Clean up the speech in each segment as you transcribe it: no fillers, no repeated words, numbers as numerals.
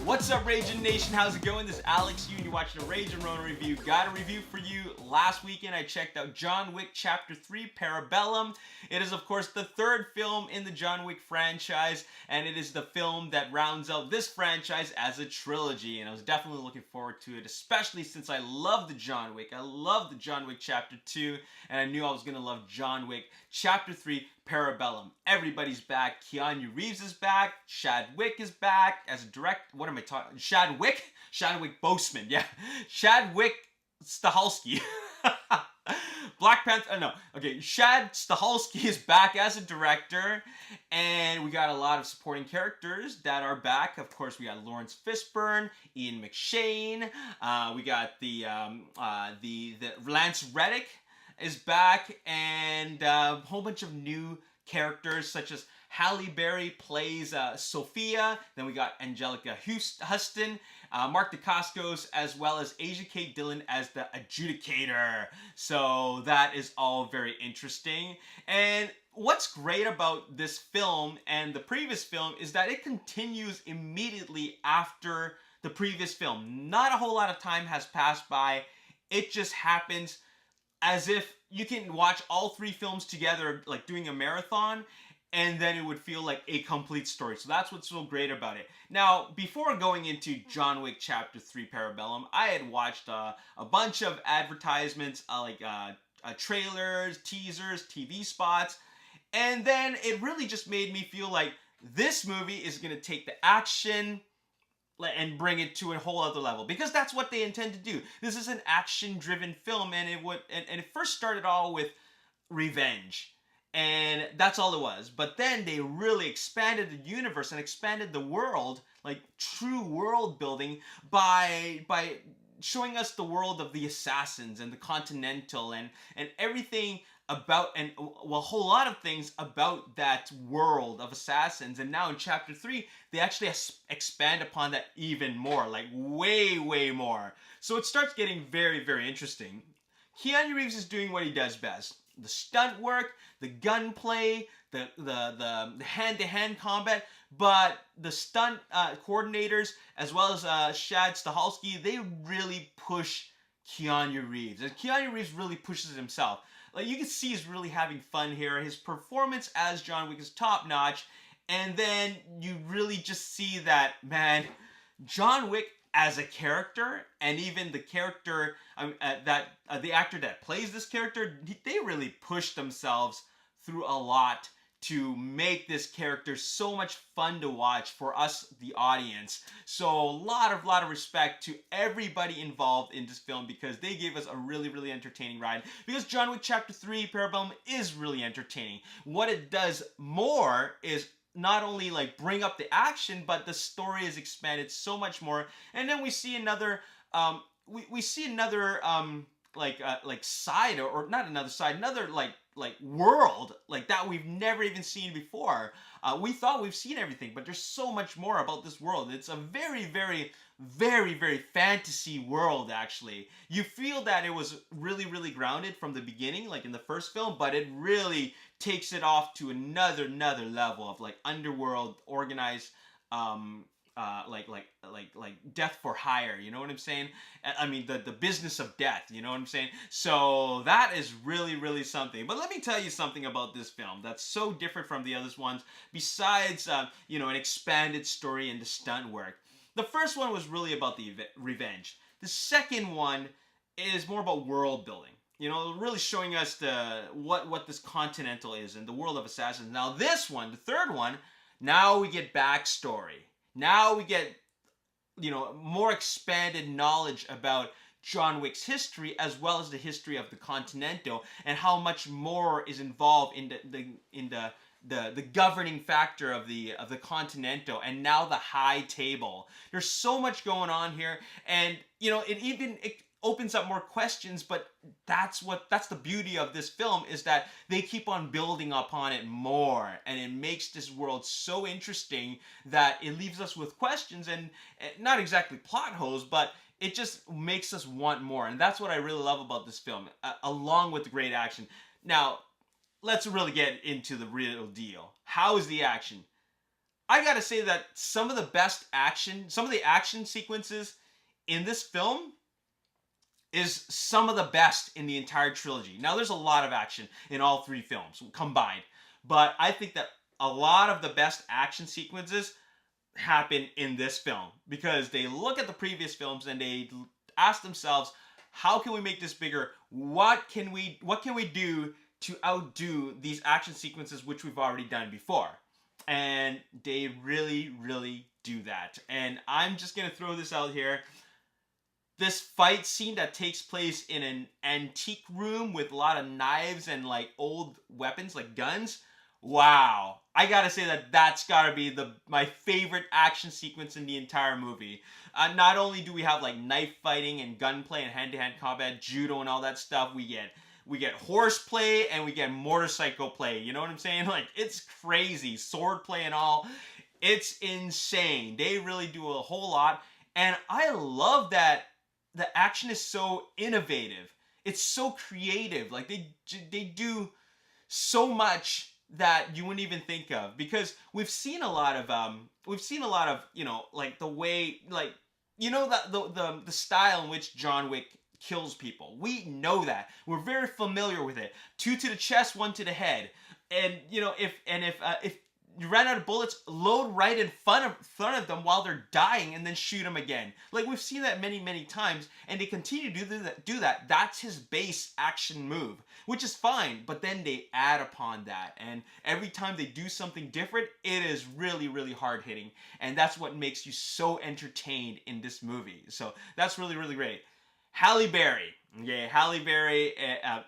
What's up, Ragin Nation? How's it going? This is Alex Yu, and you're watching a Ragin Ronin review. Got a review for you. Last weekend, I checked out John Wick Chapter 3, Parabellum. It is, of course, the third film in the John Wick franchise, and it is the film that rounds out this franchise as a trilogy, and I was definitely looking forward to it, especially since I love the John Wick. I love the John Wick Chapter 2, and I knew I was going to love John Wick Chapter 3, Parabellum. Everybody's back. Keanu Reeves is back. Chadwick is back as a direct. What am I talking? Chadwick Boseman. Yeah, Chadwick Stahelski. Black Panther. No, okay. Chad Stahelski is back as a director, and we got a lot of supporting characters that are back. Of course, we got Lawrence Fishburne, Ian McShane. We got the Lance Reddick is back, and a whole bunch of new characters such as Halle Berry plays Sophia. Then we got Angelica Huston, Mark Dacascos, as well as Asia Kate Dillon as the adjudicator. So that is all very interesting. And what's great about this film and the previous film is that it continues immediately after the previous film. Not a whole lot of time has passed by. It just happens as if you can watch all three films together, like doing a marathon, and then it would feel like a complete story. So that's what's so great about it. Now, before going into John Wick Chapter 3 Parabellum, I had watched a bunch of advertisements, trailers, teasers, TV spots, and then it really just made me feel like this movie is going to take the action and bring it to a whole other level, because that's what they intend to do. This is an action-driven film, and it first started all with revenge, and that's all it was. But then they really expanded the universe and expanded the world, like true world building, by showing us the world of the assassins and the Continental and everything about, and well, a whole lot of things about that world of assassins. And now in Chapter 3, they actually expand upon that even more, like way more. So it starts getting very, very interesting. Keanu Reeves is doing what he does best. The stunt work, the gunplay, the hand-to-hand combat, but the stunt coordinators, as well as Chad Stahelski, they really push Keanu Reeves. And Keanu Reeves really pushes himself. Like, you can see he's really having fun here. His performance as John Wick is top-notch. And then you really just see that, man, John Wick as a character, and even the character, the actor that plays this character, they really pushed themselves through a lot to make this character so much fun to watch for us, the audience. So a lot of respect to everybody involved in this film, because they gave us a really entertaining ride. Because John Wick Chapter 3 Parabellum is really entertaining. What it does more is not only like bring up the action, but the story is expanded so much more. And then we see another side, or not another side, another like world like that we've never even seen before. We thought we've seen everything, but there's so much more about this world. It's a very fantasy world, actually. You feel that it was really grounded from the beginning, like in the first film, but it really takes it off to another level of like underworld, organized, like death for hire, you know what I'm saying? I mean, the business of death, you know what I'm saying? So that is really something. But let me tell you something about this film that's so different from the other ones, besides, an expanded story and the stunt work. The first one was really about the revenge. The second one is more about world building. You know, really showing us what this Continental is and the world of assassins. Now this one, the third one, now we get backstory. Now we get, more expanded knowledge about John Wick's history, as well as the history of the Continental, and how much more is involved in the governing factor of the Continental, and now the High Table. There's so much going on here, and it opens up more questions, but that's the beauty of this film, is that they keep on building upon it more, and it makes this world so interesting that it leaves us with questions, and not exactly plot holes, but it just makes us want more. And that's what I really love about this film, along with the great action. Now, let's really get into the real deal. How is the action? I gotta say that some of the action sequences in this film is some of the best in the entire trilogy. Now, there's a lot of action in all three films combined, but I think that a lot of the best action sequences happen in this film because they look at the previous films and they ask themselves, how can we make this bigger? What can we do to outdo these action sequences which we've already done before? And they really, really do that. And I'm just gonna throw this out here. This fight scene that takes place in an antique room with a lot of knives and like old weapons like guns. Wow. I gotta say that that's gotta be my favorite action sequence in the entire movie. Not only do we have like knife fighting and gunplay and hand-to-hand combat, judo and all that stuff, we get horseplay and we get motorcycle play. You know what I'm saying? Like, it's crazy. Sword play and all. It's insane. They really do a whole lot. And I love that the action is so innovative. It's so creative. Like, they do so much that you wouldn't even think of, because we've seen a lot of you know, like the way, like, you know, that the style in which John Wick kills people. We know that. We're very familiar with it. 2 to the chest, 1 to the head. And you know, if you ran out of bullets, load right in front of them while they're dying and then shoot them again. Like, we've seen that many times, and they continue to do that. That's his base action move, which is fine, but then they add upon that. And every time they do something different, it is really, really hard hitting. And that's what makes you so entertained in this movie. So that's really, really great. Halle Berry. Okay, Halle Berry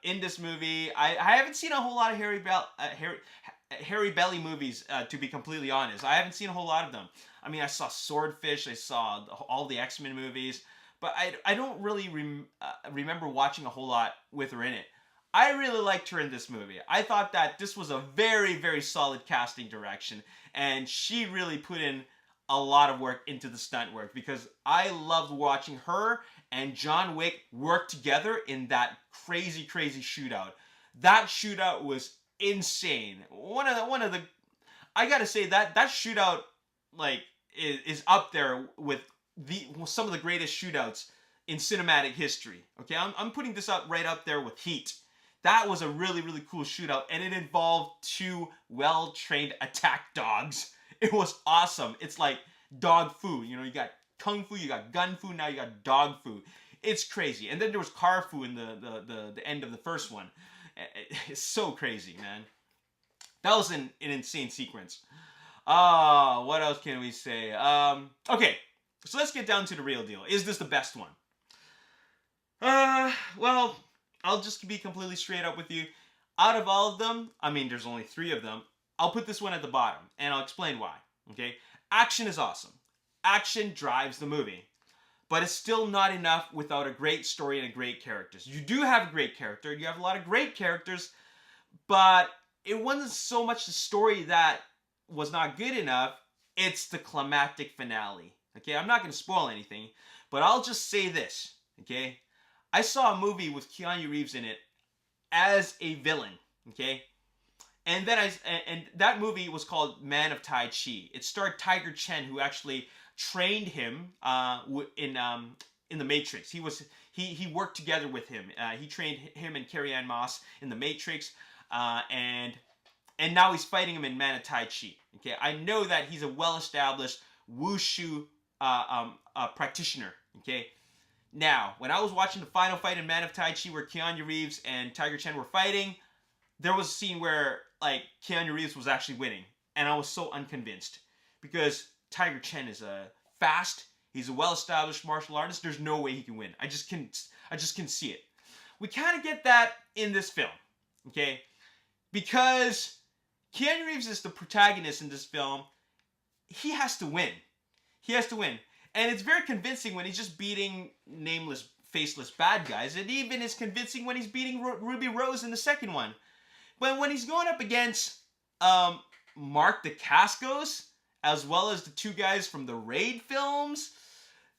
in this movie. I haven't seen a whole lot of Harry Belly movies, to be completely honest. I haven't seen a whole lot of them. I mean, I saw Swordfish, I saw all the X-Men movies, but I don't really remember watching a whole lot with her in it. I really liked her in this movie. I thought that this was a very, very solid casting direction, and she really put in a lot of work into the stunt work, because I loved watching her and John Wick work together in that crazy shootout. That shootout was insane. One of the I gotta say that shootout, like, is up there with some of the greatest shootouts in cinematic history. Okay, I'm putting this right up there with Heat. That was a really, really cool shootout, and it involved 2 well-trained attack dogs. It was awesome. It's like dog food. You know, you got kung fu, you got gun fu, now you got dog food. It's crazy. And then there was car fu in the end of the first one. It's so crazy, man. That was an insane sequence. What else can we say? Okay, so let's get down to the real deal. Is this the best one? Well, I'll just be completely straight up with you. Out of all of them, I mean, there's only 3 of them. I'll put this one at the bottom, and I'll explain why. Okay? Action is awesome. Action drives the movie. But it's still not enough without a great story and a great characters. You do have a great character. You have a lot of great characters, but it wasn't so much the story that was not good enough. It's the climactic finale. Okay, I'm not going to spoil anything, but I'll just say this. Okay, I saw a movie with Keanu Reeves in it as a villain. Okay, and then and that movie was called Man of Tai-Chi. It starred Tiger Chen, who actually trained him in the Matrix. He worked together with him. He trained him and Carrie-Anne Moss in the Matrix, and now he's fighting him in Man of Tai-Chi. Okay, I know that he's a well-established wushu practitioner. Okay, now when I was watching the final fight in Man of Tai-Chi, where Keanu Reeves and Tiger Chen were fighting, there was a scene where, like, Keanu Reeves was actually winning, and I was so unconvinced, because Tiger Chen is fast. He's a well-established martial artist. There's no way he can win. I just can see it. We kind of get that in this film, okay? Because Keanu Reeves is the protagonist in this film. He has to win. He has to win. And it's very convincing when he's just beating nameless, faceless bad guys. It even is convincing when he's beating Ruby Rose in the second one. But when he's going up against Mark Dacascos, as well as the 2 guys from the Raid films,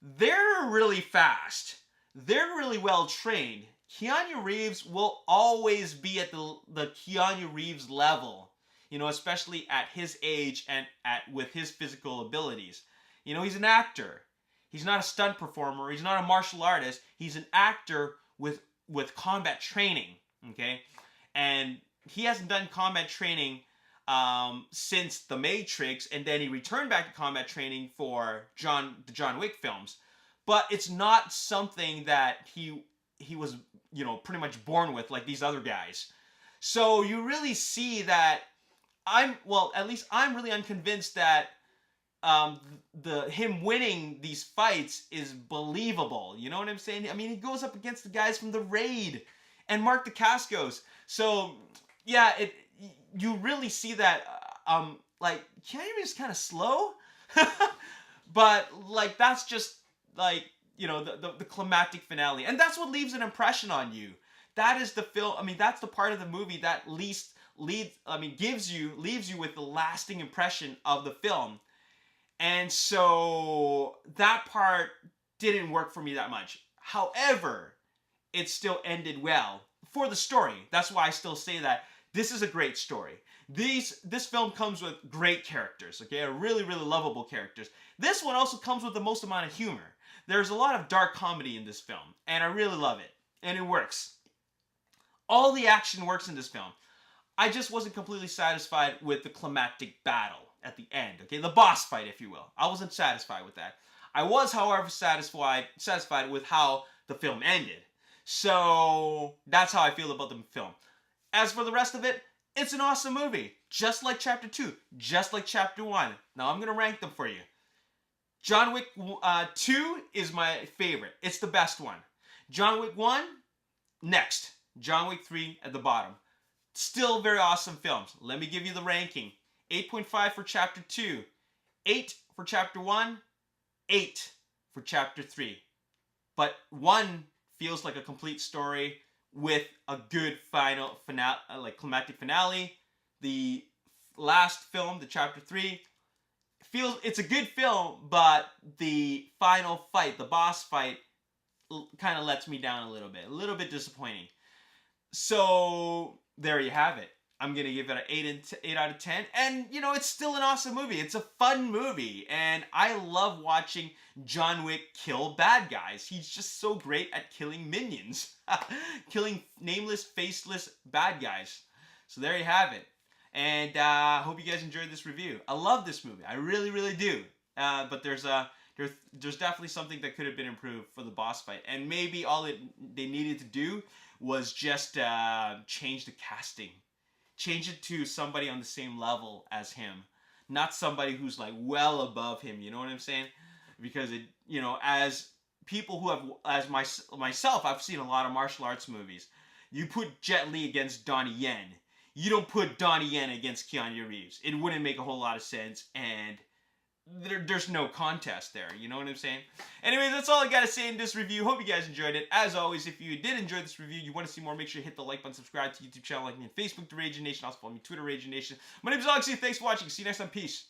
they're really fast. They're really well trained. Keanu Reeves will always be at the Keanu Reeves level. you know, especially at his age and with his physical abilities. You know, he's an actor. He's not a stunt performer. He's not a martial artist. He's an actor with combat training, okay? And he hasn't done combat training since The Matrix, and then he returned back to combat training for the John Wick films. But it's not something that he was, you know, pretty much born with like these other guys. So you really see that at least I'm really unconvinced that him winning these fights is believable. You know what I'm saying? I mean, he goes up against the guys from The Raid and Mark Dacascos. So yeah, you really see that like Keanu is kind of slow, but like that's just like, you know, the climactic finale, and that's what leaves an impression on you. That is the film. I mean, that's the part of the movie that leaves you with the lasting impression of the film. And so that part didn't work for me that much. However, it still ended well for the story. That's why I still say that this is a great story. This film comes with great characters, okay? Really, really lovable characters. This one also comes with the most amount of humor. There's a lot of dark comedy in this film, and I really love it. And it works. All the action works in this film. I just wasn't completely satisfied with the climactic battle at the end, okay? The boss fight, if you will. I wasn't satisfied with that. I was, however, satisfied with how the film ended. So that's how I feel about the film. As for the rest of it, it's an awesome movie. Just like Chapter 2. Just like Chapter 1. Now I'm going to rank them for you. John Wick 2 is my favorite. It's the best one. John Wick 1, next. John Wick 3 at the bottom. Still very awesome films. Let me give you the ranking. 8.5 for Chapter 2. 8 for Chapter 1. 8 for Chapter 3. But 1 feels like a complete story with a good final finale, like climactic finale. The last film, the Chapter 3, it's a good film, but the final fight, the boss fight, kind of lets me down a little bit disappointing. So there you have it. I'm going to give it an 8 out of 10. And, you know, it's still an awesome movie. It's a fun movie. And I love watching John Wick kill bad guys. He's just so great at killing minions. Killing nameless, faceless bad guys. So there you have it. And I hope you guys enjoyed this review. I love this movie. I really, really do. But there's definitely something that could have been improved for the boss fight. And maybe all they needed to do was just change the casting. Change it to somebody on the same level as him. Not somebody who's like well above him, you know what I'm saying? Because it, you know, as people who have, as myself, I've seen a lot of martial arts movies. You put Jet Li against Donnie Yen. You don't put Donnie Yen against Keanu Reeves. It wouldn't make a whole lot of sense, and there's no contest there, you know what I'm saying? Anyways, that's all I gotta say in this review. Hope you guys enjoyed it. As always, if you did enjoy this review, you want to see more, make sure you hit the like button, subscribe to YouTube channel, like me on Facebook, The Ragin Nation, also follow me on Twitter, Ragin Nation. My name is Alex, thanks for watching, see you next time, peace.